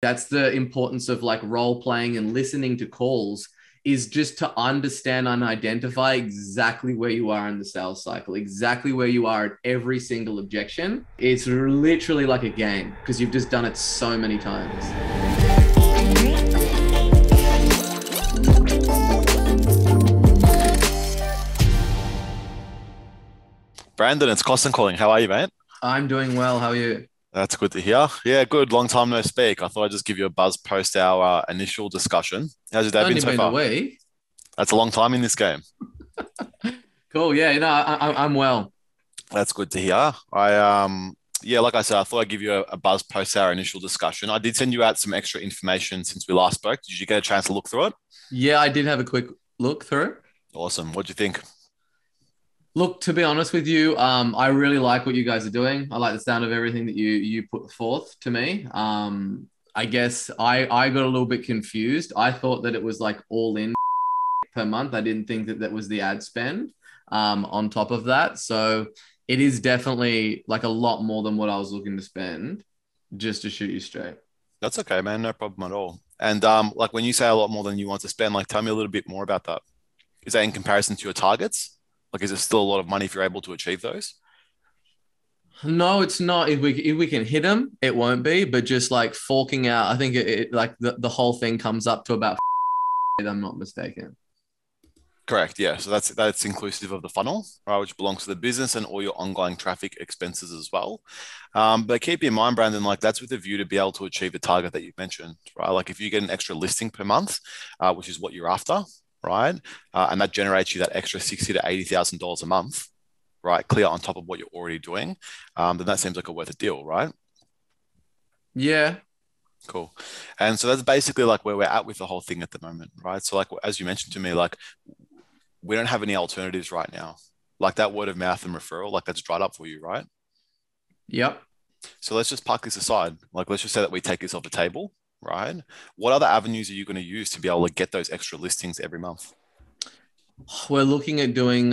That's the importance of like role playing and listening to calls, is just to understand and identify exactly where you are in the sales cycle, exactly where you are at every single objection. It's literally like a game because you've just done it so many times. Brandon, it's Costin calling. How are you, mate? I'm doing well. How are you? That's good to hear. Yeah, good. Long time no speak. I thought I'd just give you a buzz post our initial discussion. How's your day been Only so been a far? week. That's a long time in this game. Cool. Yeah, I'm well. That's good to hear. Yeah, like I said, I thought I'd give you a buzz post our initial discussion. I did send you out some extra information since we last spoke. Did you get a chance to look through it? Yeah, I did have a quick look through. Awesome. What do you think? Look, to be honest with you, I really like what you guys are doing. I like the sound of everything that you put forth to me. I guess I got a little bit confused. I thought that it was like all in per month. I didn't think that that was the ad spend on top of that. So it is definitely like a lot more than what I was looking to spend, just to shoot you straight. That's okay, man. No problem at all. And like when you say a lot more than you want to spend, like tell me a little bit more about that. Is that in comparison to your targets? Like, is it still a lot of money if you're able to achieve those? No, it's not. If we can hit them, it won't be. But just like forking out, I think like the whole thing comes up to about. If I'm not mistaken. Correct. Yeah. So that's inclusive of the funnel, right, which belongs to the business and all your ongoing traffic expenses as well. But keep in mind, Brandon, like that's with a view to be able to achieve the target that you mentioned, right? Like if you get an extra listing per month, which is what you're after, right, and that generates you that extra 60 to $80,000 a month, right, clear on top of what you're already doing, then that seems like a worth a deal, right? Yeah. Cool. And so that's basically like where we're at with the whole thing at the moment, right? So like as you mentioned to me, like we don't have any alternatives right now. Like that word of mouth and referral, like that's dried up for you, right? Yep. So let's just park this aside. Like let's just say that we take this off the table, right? What other avenues are you going to use to be able to get those extra listings every month? We're looking at doing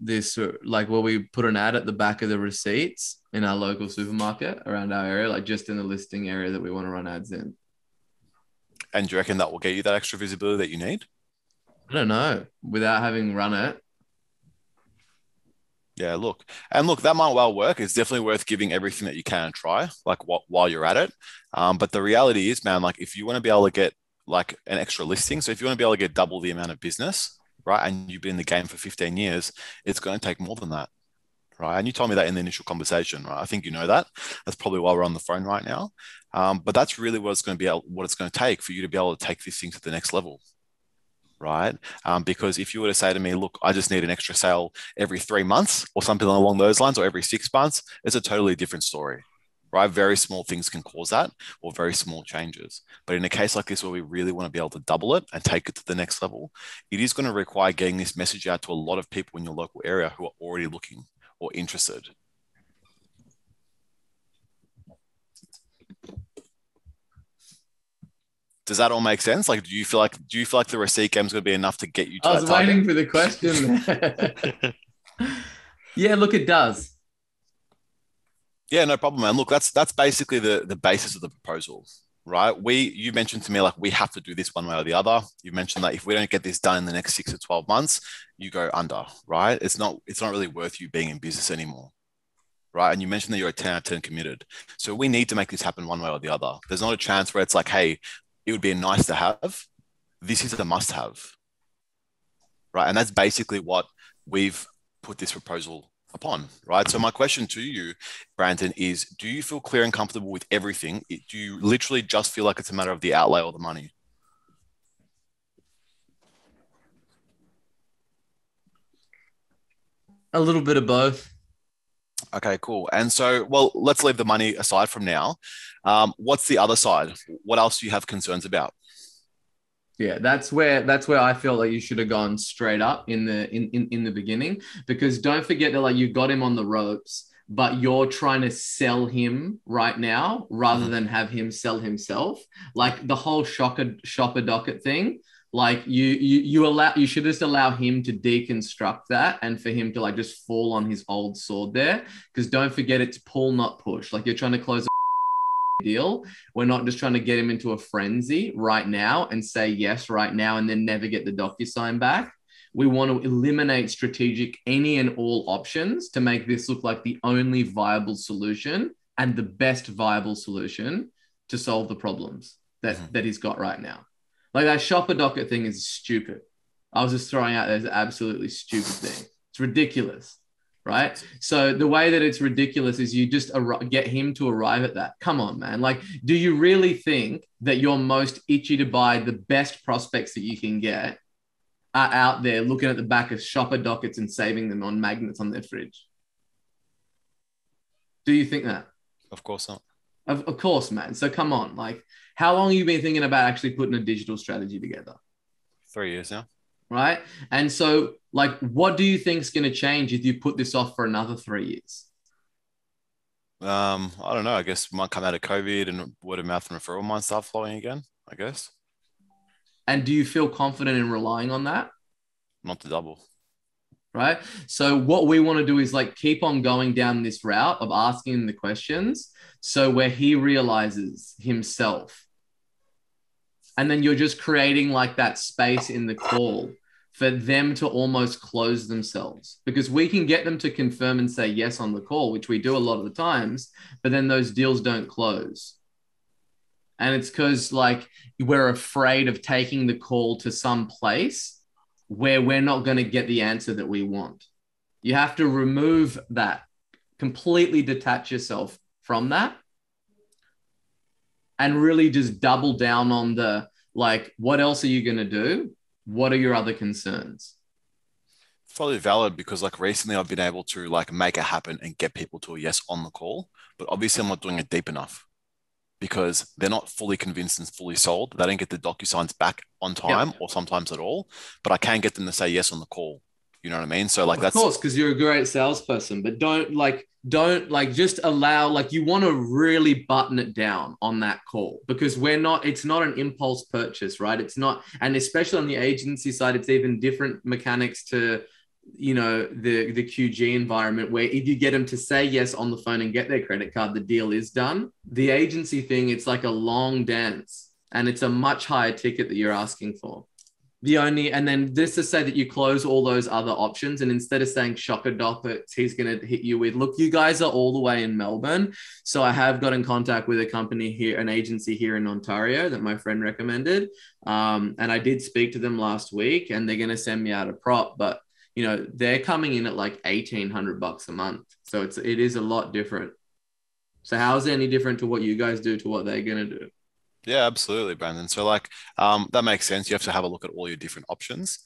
this like where we put an ad at the back of the receipts in our local supermarket around our area, like just in the listing area that we want to run ads in. And do you reckon that will get you that extra visibility that you need? I don't know. Without having run it, Yeah, look, and look, that might well work. It's definitely worth giving everything that you can a try, like while you're at it. But the reality is, man, like if you want to be able to get like an extra listing, so if you want to be able to get double the amount of business, right, and you've been in the game for 15 years, it's going to take more than that, right? And you told me that in the initial conversation, right? I think you know that. That's probably why we're on the phone right now. But that's really what it's going to be, what it's going to take for you to be able to take this thing to the next level, right? Because if you were to say to me, look, I just need an extra sale every 3 months or something along those lines, or every 6 months, it's a totally different story, right? Very small things can cause that, or very small changes. But in a case like this, where we really want to be able to double it and take it to the next level, it is going to require getting this message out to a lot of people in your local area who are already looking or interested. Does that all make sense? Like, do you feel like the receipt game is going to be enough to get you to I that was target? waiting for the question. Yeah, look, it does. Yeah, no problem, man. Look, that's basically the basis of the proposal, right? You mentioned to me like we have to do this one way or the other. You mentioned that if we don't get this done in the next 6 to 12 months, you go under, right? It's not really worth you being in business anymore, right? And you mentioned that you're a 10 out of 10 committed. So we need to make this happen one way or the other. There's not a chance where it's like, hey, it would be a nice to have. This is a must have, right? And that's basically what we've put this proposal upon, right? So my question to you, Brandon, is do you feel clear and comfortable with everything? Do you literally just feel like it's a matter of the outlay or the money? A little bit of both. Okay, cool. And so, well, let's leave the money aside from now. What's the other side? What else do you have concerns about? Yeah, that's where I feel like you should have gone straight up in the beginning, because don't forget that like you got him on the ropes, but you're trying to sell him right now rather Mhm. than have him sell himself. Like the whole shopper docket thing, like you should just allow him to deconstruct that and for him to like just fall on his old sword there. Because don't forget it's pull, not push. Like you're trying to close deal. We're not just trying to get him into a frenzy right now and say yes right now and then never get the DocuSign back. We want to eliminate strategic any and all options to make this look like the only viable solution and the best viable solution to solve the problems that he's got right now. Like that shopper docket thing is stupid. I was just throwing out there as an absolutely stupid thing. It's ridiculous, right? So the way that it's ridiculous is you just get him to arrive at that. Come on, man. Like, do you really think that you're most itchy to buy the best prospects that you can get are out there looking at the back of shopper dockets and saving them on magnets on their fridge? Do you think that? Of course not. Of course, man. So come on. Like, how long have you been thinking about actually putting a digital strategy together? 3 years now. Right. And so, like, what do you think is going to change if you put this off for another 3 years? I don't know. I guess we might come out of COVID and word of mouth and referral might start flowing again, I guess. And do you feel confident in relying on that? Not to double. Right. So what we want to do is like keep on going down this route of asking him the questions. So where he realizes himself, and then you're just creating like that space in the call for them to almost close themselves, because we can get them to confirm and say yes on the call, which we do a lot of the times, but then those deals don't close. And it's because like we're afraid of taking the call to some place where we're not going to get the answer that we want. You have to remove that, completely detach yourself from that, and really just double down on the, like, what else are you going to do? What are your other concerns? Probably valid because like recently I've been able to like make it happen and get people to a yes on the call, but obviously I'm not doing it deep enough because they're not fully convinced and fully sold. They don't get the DocuSigns back on time or sometimes at all, but I can get them to say yes on the call. You know what I mean? So like that's... Of course, because you're a great salesperson, but don't just allow, like, you want to really button it down on that call, because it's not an impulse purchase, right? It's not, and especially on the agency side, it's even different mechanics to, you know, the QG environment, where if you get them to say yes on the phone and get their credit card, the deal is done. The agency thing, it's like a long dance and it's a much higher ticket that you're asking for. And then this to say that you close all those other options, and instead of saying shocker dockets, he's going to hit you with, look, you guys are all the way in Melbourne. So I have got in contact with a company here, an agency here in Ontario that my friend recommended. And I did speak to them last week and they're going to send me out a prop, but you know, they're coming in at like $1,800 a month. So it is a lot different. So how is it any different to what you guys do to what they're going to do? Yeah, absolutely, Brandon. So like that makes sense. You have to have a look at all your different options.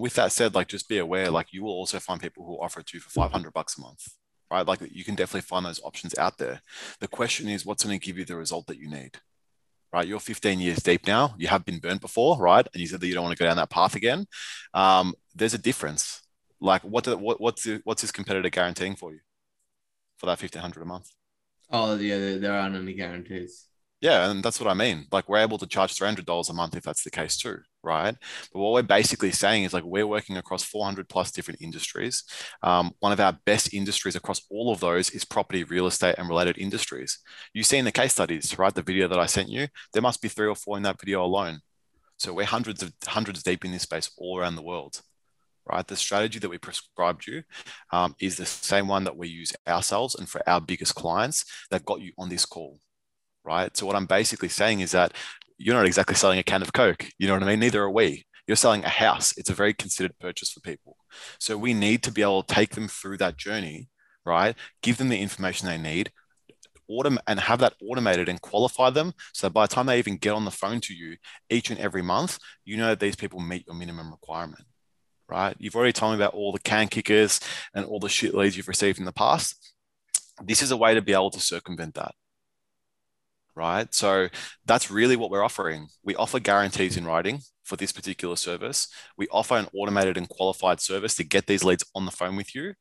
With that said, like just be aware, like you will also find people who offer it to you for $500 a month, right? Like you can definitely find those options out there. The question is, what's going to give you the result that you need, right? You're 15 years deep now. You have been burnt before, right? And you said that you don't want to go down that path again. There's a difference. Like what's this competitor guaranteeing for you for that $1,500 a month? Oh yeah, there aren't any guarantees. Yeah, and that's what I mean. Like we're able to charge $300 a month if that's the case too, right? But what we're basically saying is like we're working across 400 plus different industries. One of our best industries across all of those is property, real estate, and related industries. You've seen the case studies, right? The video that I sent you, there must be 3 or 4 in that video alone. So we're hundreds deep in this space all around the world, right? The strategy that we prescribed you is the same one that we use ourselves and for our biggest clients that got you on this call. Right. So what I'm basically saying is that you're not exactly selling a can of Coke. You know what I mean? Neither are we. You're selling a house. It's a very considered purchase for people. So we need to be able to take them through that journey, right? Give them the information they need, and have that automated and qualify them. So by the time they even get on the phone to you each and every month, you know that these people meet your minimum requirement, right? You've already told me about all the can kickers and all the shit leads you've received in the past. This is a way to be able to circumvent that. Right. So that's really what we're offering. We offer guarantees in writing for this particular service. We offer an automated and qualified service to get these leads on the phone with you.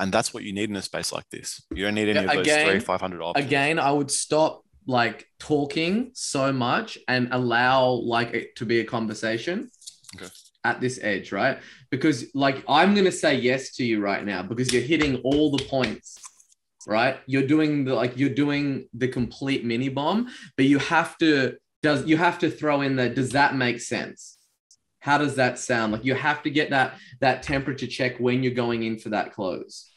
And that's what you need in a space like this. You don't need any of those 300-500 options. Again, I would stop like talking so much and allow like it to be a conversation at this edge, right? Because like I'm going to say yes to you right now because you're hitting all the points right? You're doing the complete mini bomb, but you have to throw in that. Does that make sense? How does that sound? Like you have to get that temperature check when you're going in for that close.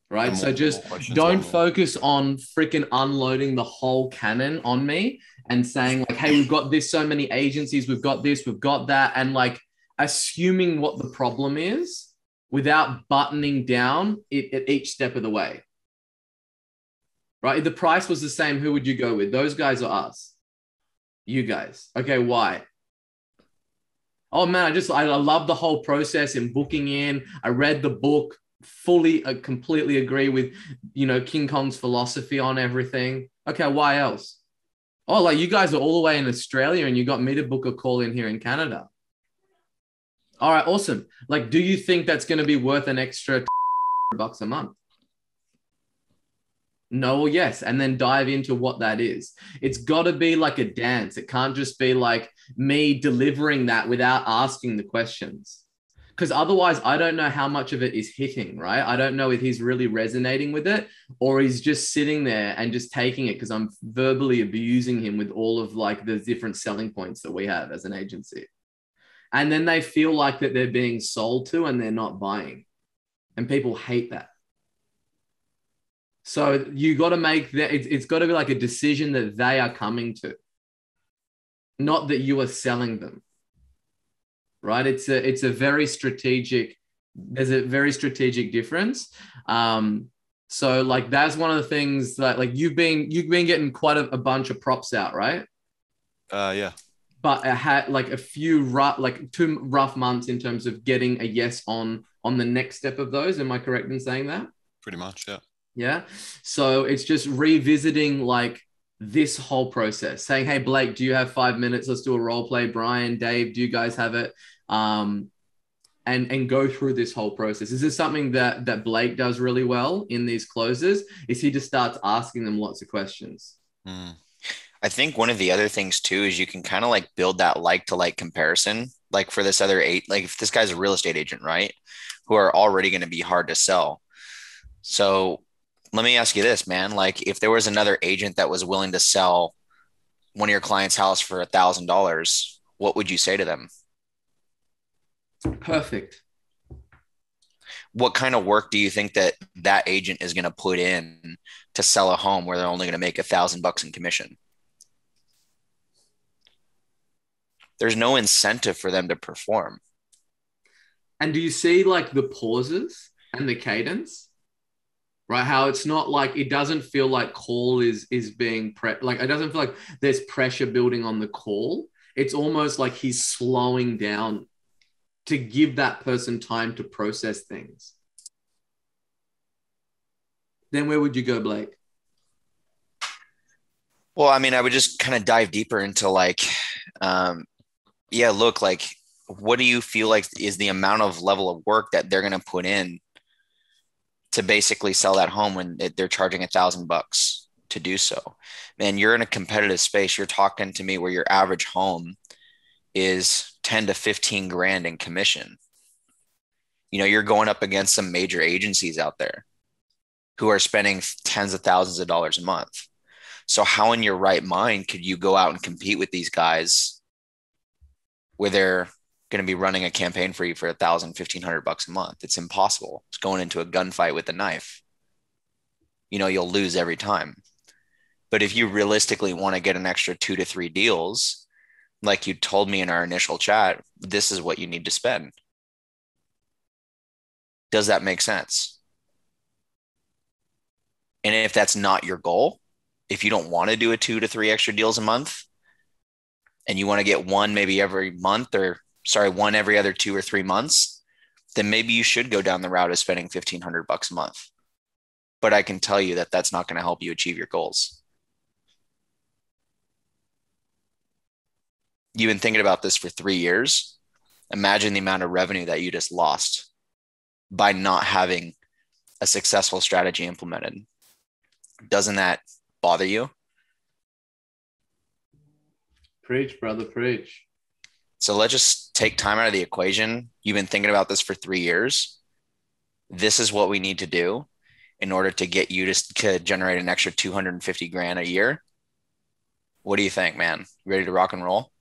Right. So just don't focus on freaking unloading the whole cannon on me and saying like, hey, we've got this, so many agencies, we've got this, we've got that. And like assuming what the problem is without buttoning down it at each step of the way. Right. If the price was the same, who would you go with? Those guys or us? You guys. Okay. Why? Oh man, I love the whole process in booking in. I read the book fully, completely agree with, King Kong's philosophy on everything. Okay, why else? Oh, like you guys are all the way in Australia and you got me to book a call in here in Canada. All right, awesome. Like, do you think that's going to be worth an extra $bucks a month? No or yes, and then dive into what that is. It's got to be like a dance. It can't just be like me delivering that without asking the questions. Because otherwise, I don't know how much of it is hitting, right? I don't know if he's really resonating with it or he's just sitting there and just taking it because I'm verbally abusing him with all of like the different selling points that we have as an agency. And then they feel like that they're being sold to and they're not buying. And people hate that. So you got to make that, it's got to be like a decision that they are coming to, not that you are selling them, right? It's a very strategic, there's a very strategic difference. So like, that's one of the things that like you've been getting quite a bunch of props out, right? Yeah. But it had like a few like 2 rough months in terms of getting a yes on the next step of those. Am I correct in saying that? Pretty much, yeah. Yeah. So it's just revisiting like this whole process, saying, hey, Blake, do you have 5 minutes? Let's do a role play. Brian, Dave, do you guys have it? And go through this whole process. Is this something that Blake does really well in these closes? Is he just starts asking them lots of questions? I think one of the other things too is you can kind of like build that like to like comparison. Like for this other like if this guy's a real estate agent, right? Who are already going to be hard to sell. So let me ask you this, man. Like if there was another agent that was willing to sell one of your client's house for $1,000, what would you say to them? Perfect. What kind of work do you think that agent is going to put in to sell a home where they're only going to make $1,000 in commission? There's no incentive for them to perform. And do you see like the pauses and the cadence? Right, how it's not like, it doesn't feel like call is being like, it doesn't feel like there's pressure building on the call. It's almost like he's slowing down to give that person time to process things. Then where would you go, Blake? Well, I mean, I would just kind of dive deeper into like, look, like, what do you feel like is the amount of level of work that they're going to put in to basically sell that home when they're charging $1,000 to do so? Man, you're in a competitive space. You're talking to me where your average home is 10 to 15 grand in commission. You're going up against some major agencies out there who are spending tens of thousands of dollars a month. So how in your right mind could you go out and compete with these guys where they're going to be running a campaign for you for $1,000, $1,500 a month? It's impossible. It's going into a gunfight with a knife. You'll lose every time. But if you realistically want to get an extra 2 to 3 deals, like you told me in our initial chat, this is what you need to spend. Does that make sense? And if that's not your goal, if you don't want to do a 2 to 3 extra deals a month and you want to get one maybe every month one every other 2 or 3 months, then maybe you should go down the route of spending $1,500 a month. But I can tell you that that's not going to help you achieve your goals. You've been thinking about this for 3 years. Imagine the amount of revenue that you just lost by not having a successful strategy implemented. Doesn't that bother you? Preach, brother, preach. So let's just take time out of the equation. You've been thinking about this for 3 years. This is what we need to do. in order to get you to generate an extra 250 grand a year. What do you think, man? Ready to rock and roll?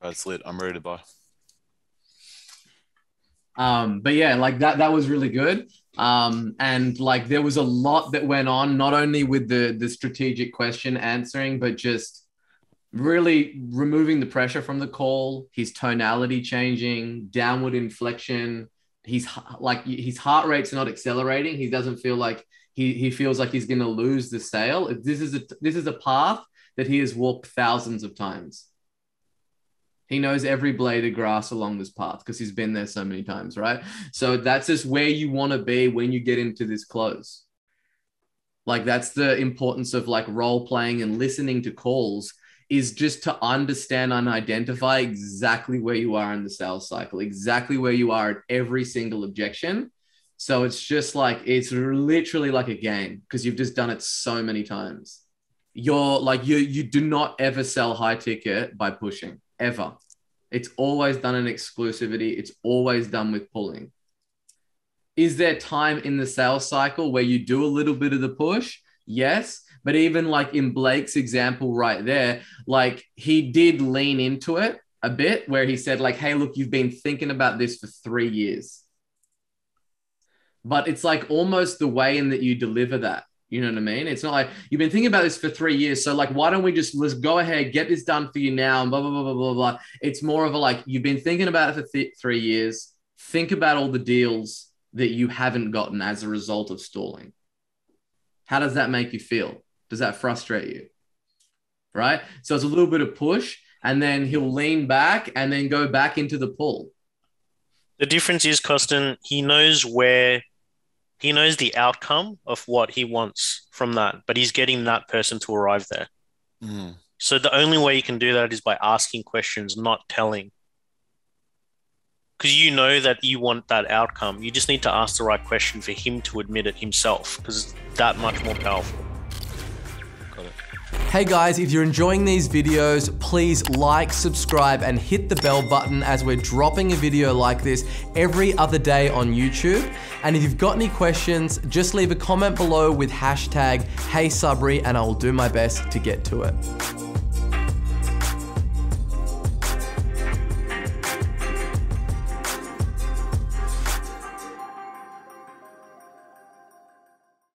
That's lit. I'm ready to buy. But yeah, like that was really good. And like there was a lot that went on, not only with the strategic question answering, but just really removing the pressure from the call, his tonality changing, downward inflection. His heart rate's not accelerating. He doesn't feel like he feels like he's going to lose the sale. This is a path that he has walked thousands of times. He knows every blade of grass along this path because he's been there so many times, right? So that's just where you want to be when you get into this close. Like that's the importance of like role playing and listening to calls, is just to understand and identify exactly where you are in the sales cycle, exactly where you are at every single objection. So it's just like, it's literally like a game because you've just done it so many times. You do not ever sell high ticket by pushing, ever. It's always done in exclusivity. It's always done with pulling. Is there time in the sales cycle where you do a little bit of the push? Yes. But even like in Blake's example right there, like he did lean into it a bit where he said like, hey, look, you've been thinking about this for 3 years. But it's like almost the way in that you deliver that. You know what I mean? It's not like you've been thinking about this for 3 years. So like, why don't we let's go ahead, get this done for you now and blah, blah, blah, blah, blah, blah. It's more of a like, you've been thinking about it for 3 years. Think about all the deals that you haven't gotten as a result of stalling. How does that make you feel? Does that frustrate you? Right? So it's a little bit of push and then he'll lean back and then go back into the pull. The difference is, Costin, he knows the outcome of what he wants from that, but he's getting that person to arrive there. Mm. So the only way you can do that is by asking questions, not telling. Because you know that you want that outcome. You just need to ask the right question for him to admit it himself, because it's that much more powerful. Got it. Hey guys, if you're enjoying these videos, please like, subscribe, and hit the bell button as we're dropping a video like this every other day on YouTube. And if you've got any questions, just leave a comment below with hashtag HeySabri and I will do my best to get to it.